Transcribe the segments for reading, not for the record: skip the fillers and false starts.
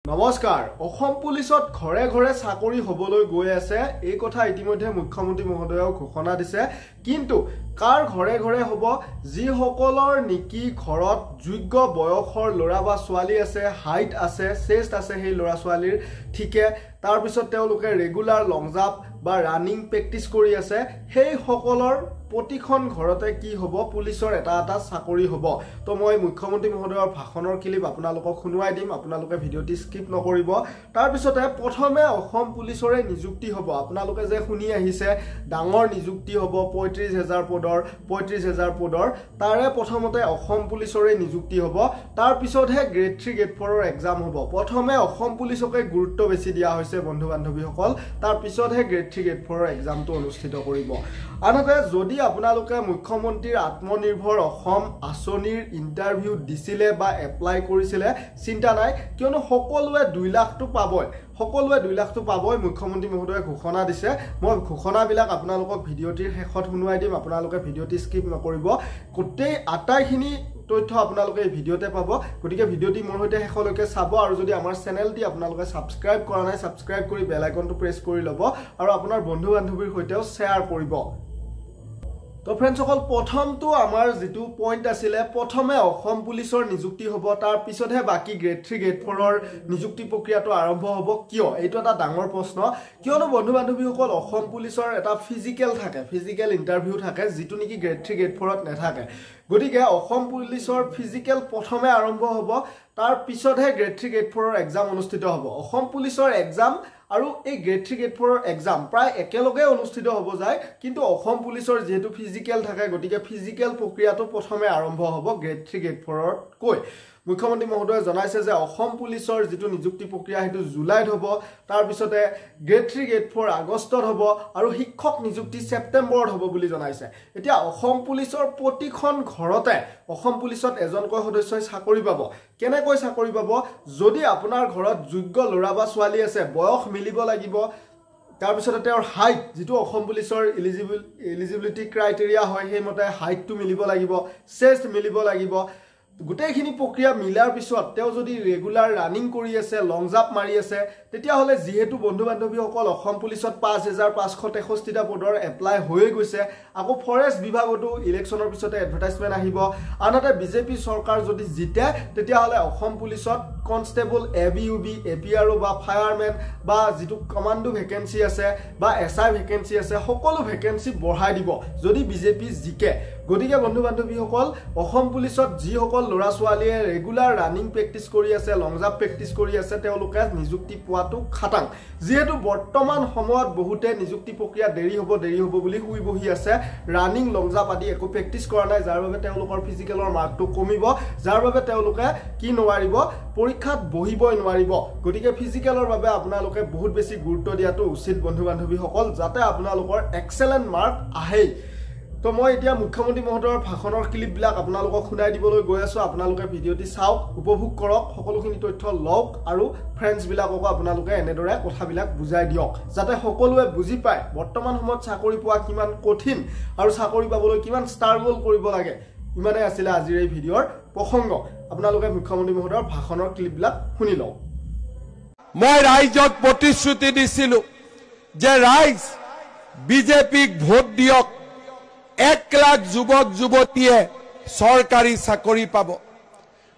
নমস্কাৰ অসম পুলিচত ঘৰে ঘৰে চাকৰি হবলৈ গৈ আছে এই কথা ইতিমধ্যে মুখ্যমন্ত্ৰী মহোদয়ও ঘোষণা দিছে কিন্তু কাৰ ঘৰে ঘৰে হ'ব যি সকলৰ নিকি ঘৰত যোগ্য বয়সৰ লৰা বা ছোৱালী আছে হাইট আছে চেষ্ট আছে সেই লৰা ছোৱালীৰ ঠিকে তাৰ পিছত তেওঁলোকে ৰেগুলাৰ লং জাম্প বা ৰানিং প্ৰেক্টিস কৰি আছে সেই সকলৰ প্ৰতিখন ঘৰতে কি হ'ব পুলিচৰ এটা এটা চাকৰি হ'ব তো মই মুখ্যমন্ত্ৰী মহোদয়ৰ ভাষণৰ ক্লিপ আপোনালোকক শুনুৱাই দিম আপোনালোকে ভিডিঅ'টি স্কিপ নকৰিব তাৰ পিছতে প্ৰথমে অসম পুলিচৰে নিযুক্তি হ'ব আপোনালোকে যে শুনি আহিছে ডাঙৰ নিযুক্তি হ'ব 35000 পদৰ তাৰে প্ৰথমতে অসম পুলিচৰে নিযুক্তি হ'ব তাৰ পিছতহে গ্ৰেড 3 গ্ৰেড 4 ৰ এক্সাম হ'ব প্ৰথমে অসম পুলিচকে গুৰুত্ব বেছি দিয়া হৈছে বন্ধু বান্ধৱীসকল তাৰ পিছতহে গ্ৰেড 3 গ্ৰেড 4 ৰ এক্সামটো অনুষ্ঠিত কৰিব আনহাতে যদি আপোনালোকে মুখ্যমন্ত্ৰীৰ আত্মনিৰ্ভৰ অসম আঁচনিৰ ইন্টাৰভিউ দিছিলে বা এপ্লাই কৰিছিলে চিন্তা নাই কিয়নো সকলোৱে 2 লাখটো পাবই সকলোৱে 2 লাখটো পাবই মুখ্যমন্ত্ৰী মহোদয়ে ঘোষণা দিছে মই ঘোষণাবিলাক আপোনালোকক ভিডিঅ'টিৰ শেষত শুনুৱাই দিম আপোনালোকে ভিডিঅ'টি স্কিপ নকৰিব গোটেই আটাইখিনি তথ্য আপোনালোকে এই ভিডিঅ'তে পাব গতিকে ভিডিঅ'টি মোৰ হৈতে শেষলৈকে চাব আৰু যদি আমাৰ চেনেলটি আপোনালোকে সাবস্ক্ৰাইব কৰা নাই সাবস্ক্ৰাইব কৰি বেল আইকনটো প্ৰেছ কৰি ল'ব আৰু আপোনাৰ বন্ধু বান্ধৱীৰ হৈতেও শ্বেয়াৰ কৰিব তো ফ্ৰেন্ডস সকল প্ৰথমটো আমাৰ যেটো পইণ্ট আছিল প্ৰথমে অসম পুলিচৰ নিযুক্তি হ'ব তাৰ পিছতহে বাকি গ্ৰেড 3 গ্ৰেড 4 ৰ নিযুক্তি প্ৰক্ৰিয়াটো আৰম্ভ হ'ব কিয় এইটো এটা ডাঙৰ প্ৰশ্ন কিয়নো বন্ধু বান্ধৱীসকল অসম পুলিচৰ এটা ফিজিক্যাল থাকে ফিজিক্যাল ইন্টাৰভিউ থাকে যেটো নেকি গ্ৰেড 3 গ্ৰেড 4 ত নাথাকে গতিকে অসম পুলিচৰ ফিজিক্যাল প্ৰথমে আৰম্ভ হ'ব তাৰ পিছতহে গ্ৰেড 3 গ্ৰেড 4 ৰ এক্সাম অনুষ্ঠিত হ'ব অসম পুলিচৰ এক্সাম আৰু এই গ্ৰেড 3 গ্ৰেড 4 ৰ এক্সাম প্ৰায় একেলগে অনুষ্ঠিত হ'ব যায় কিন্তু অসম পুলিচৰ যেহেতু ফিজিক্যাল থাকে গতিকে ফিজিক্যাল প্ৰক্ৰিয়াটো প্ৰথমে আৰম্ভ হ'ব গ্ৰেড 3 গ্ৰেড 4 ৰ কৈ মুখ্যমন্ত্ৰী মহোদয়ে জনাইছে যে অসম পুলিচৰ যেটো নিযুক্তি প্ৰক্ৰিয়া হেতু জুলাইত হ'ব তাৰ পিছতে গ্ৰেড 3 গ্ৰেড 4 আগষ্টত হ'ব আৰু শিক্ষক নিযুক্তি সেপ্টেম্বৰত হ'ব বুলি জনাইছে এতিয়া অসম পুলিচৰ প্ৰতিখন ঘৰতে অসম পুলিচত এজনকৈ সদস্যই চাকৰি পাব কেনেকৈ চাকৰি পাব যদি আপোনাৰ ঘৰত যোগ্য লৰা বা ছোৱালী আছে বয়স মিলিব লাগিব তাৰ পিছতে তেওঁৰ হাইট যেটো অসম পুলিচৰ এলিজিবিলিটি ক্ৰাইটেৰিয়া হয় হেমতে হাইটটো মিলিব লাগিব চেষ্ট মিলিব লাগিব গোটেইখিনি প্ৰক্ৰিয়া মিলাৰ পিছত তেওঁ যদি ৰেগুলাৰ ৰানিং কৰি আছে লং জাম্প মাৰি আছে তেতিয়া হলে যেহেতু বন্ধু বান্ধৱীসকল অসম পুলিচত 5563টা পদৰ এপ্লাই হৈ গৈছে আকৌ ফৰেষ্ট বিভাগতো ইলেকচনৰ পিছতে এডভাৰটাইজমেন্ট আহিব আনহাতে বিজেপি চৰকাৰ যদি জিতে তেতিয়া হলে অসম পুলিচত কনষ্টেবল এবিইউবি এপিআৰও বা ফায়াৰমেন বা যেটো কমান্ডো ভেকেন্সি আছে বা এসআই ভেকেন্সি আছে সকলো ভেকেন্সি বঢ়াই দিব যদি বিজেপি জিকে গতিকে বন্ধু বান্ধৱীসকল অসম পুলিচত যি সকল লৰা ছোৱালীয়ে ৰেগুলাৰ ৰানিং প্ৰেক্টিস কৰি আছে লং জাম্প প্ৰেক্টিস কৰি আছে তেওঁলোকে নিযুক্তি পোৱাটো খাটাং যেহেতু বৰ্তমান সময়ত বহুতে নিযুক্তি প্ৰক্ৰিয়া দেৰি হ'ব বুলি হুই বহি আছে ৰানিং লং জাম্প আদি একো প্ৰেক্টিস কৰা নাই যাৰ বাবে তেওঁলোকৰ ফিজিকেলৰ মাৰ্কটো কমিব যাৰ বাবে তেওঁলোকে কি নোৱাৰিব পৰীক্ষাত বহিবই নোৱাৰিব গতিকে ফিজিকেলৰ বাবে আপোনালোকে বহুত বেছি গুৰুত্ব দিয়াটো উচিত বন্ধু বান্ধৱীসকল যাতে আপোনালোকৰ এক্সেলেন্ট মাৰ্ক আহে তো মই এতিয়া মুখ্যমন্ত্ৰী মহোদয়ৰ ভাষণৰ ক্লিপবিলাক আপোনালোকক শুনাই দিবলৈ গৈ আছো আপোনালোকে ভিডিঅ'টি চাওক উপভোগ কৰক সকলোখিনি তথ্য লওক আৰু ফ্ৰেন্ডছ বিলাকক আপোনালোকে এনেদৰে কথাবিলাক বুজাই দিয়ক যাতে সকলোৱে বুজি পায় বৰ্তমান সময়ত চাকৰি পোৱা কিমান কঠিন আৰু চাকৰি পাবলৈ কিমান ষ্ট্ৰাগল কৰিব লাগে ইমানে আছিল আজিৰ এই ভিডিঅ'ৰ প্ৰসংগ আপোনালোকে মুখ্যমন্ত্ৰী মহোদয়ৰ ভাষণৰ ক্লিপবিলাক শুনি লওক মই ৰাইজক প্ৰতিশ্ৰুতি দিছিলো যে ৰাইজ বিজেপিক ভোট দিয়ক 1 লাখ যুৱক যুৱতীয়ে সৰকাৰি চাকৰি পাব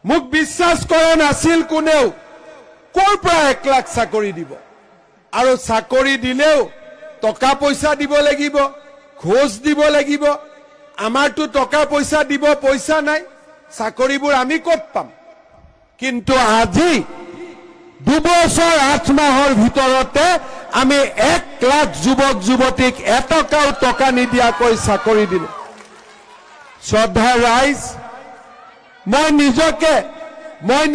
মোক বিশ্বাস কৰা নাছিল কোনেও কৰ পৰা 1 লাখ চাকৰি দিব আৰু চাকৰি দিলেও টকা পইচা দিব লাগিব ঘোষ দিব লাগিব আমাৰটো টকা পইচা দিব পইচা নাই চাকৰিবোৰ আমি ক'ত পাম কিন্তু আজি 2 বছৰ 8 মাহৰ ভিতৰতে আমি 1 লাখ যুৱক যুৱতীক এটকাও টকা নিদিয়াকৈ চাকৰি দিলো শ্ৰদ্ধা ৰাইজ মই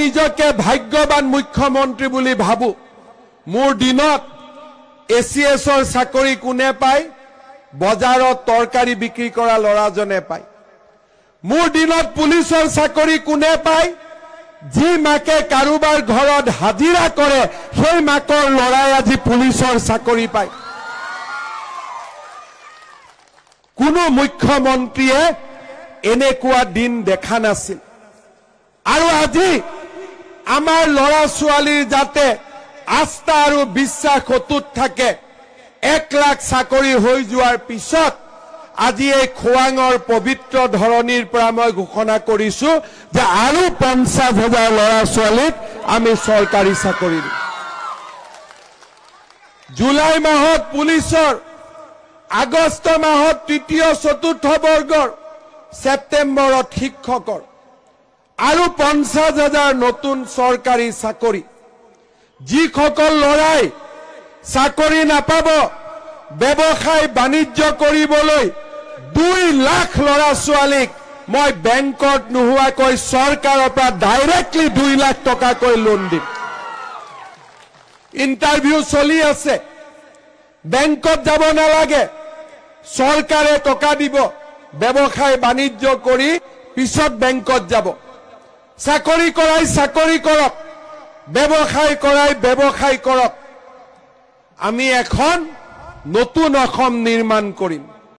নিজকে ভাগ্যৱান মুখ্যমন্ত্ৰী বুলি ভাবো মোৰ দিনত এছিএছৰ চাকৰি কোনে পায় বজাৰত তৰকাৰী বিক্ৰী কৰা লৰাজনে পায় মোৰ দিনত পুলিচৰ চাকৰি কোনে পায় যি মাকে কাৰোবাৰ ঘৰত হাজিৰা কৰে সেই মাকৰ লৰাই আজি পুলিচৰ চাকৰি পায় কোনো মুখ্যমন্ত্ৰীয়ে এনেকুৱা দিন দেখা নাছিল আৰু আজি আমাৰ ল'ৰা ছোৱালীৰ যাতে আস্থা আৰু বিশ্বাস অটুট থাকে 1 লাখ চাকৰি হৈ যোৱাৰ পিছত আজি এই খোৱাঙৰ পবিত্ৰ ধৰণীৰ পৰা মই ঘোষণা কৰিছো যে আৰু 50,000 ল'ৰা ছোৱালীক আমি চৰকাৰী চাকৰি দিম। জুলাই মাহত পুলিচৰ, আগষ্ট মাহত তৃতীয় চতুৰ্থ বৰ্গৰ, ছেপ্টেম্বৰত শিক্ষকৰ আৰু 50,000 নতুন চৰকাৰী চাকৰি। যিসকল ল'ৰাই চাকৰি নাপাব, ব্যৱসায় বাণিজ্য কৰিবলৈ 2 লাখ ল'ৰা ছোৱালীক মই বেংকত নোহোৱাকৈ চৰকাৰৰ পৰা ডাইৰেক্টলি 2 লাখ টকাকৈ লোন দিম। ইণ্টাৰভিউ চলি আছে, বেংকত যাব নালাগে, চৰকাৰে টকা দিব, ব্যৱসায় বাণিজ্য কৰি পিছত বেংকত যাব। চাকৰি কৰাই চাকৰি কৰক, ব্যৱসায় কৰাই ব্যৱসায় কৰক। আমি এখন নতুন অসম নিৰ্মাণ কৰিম।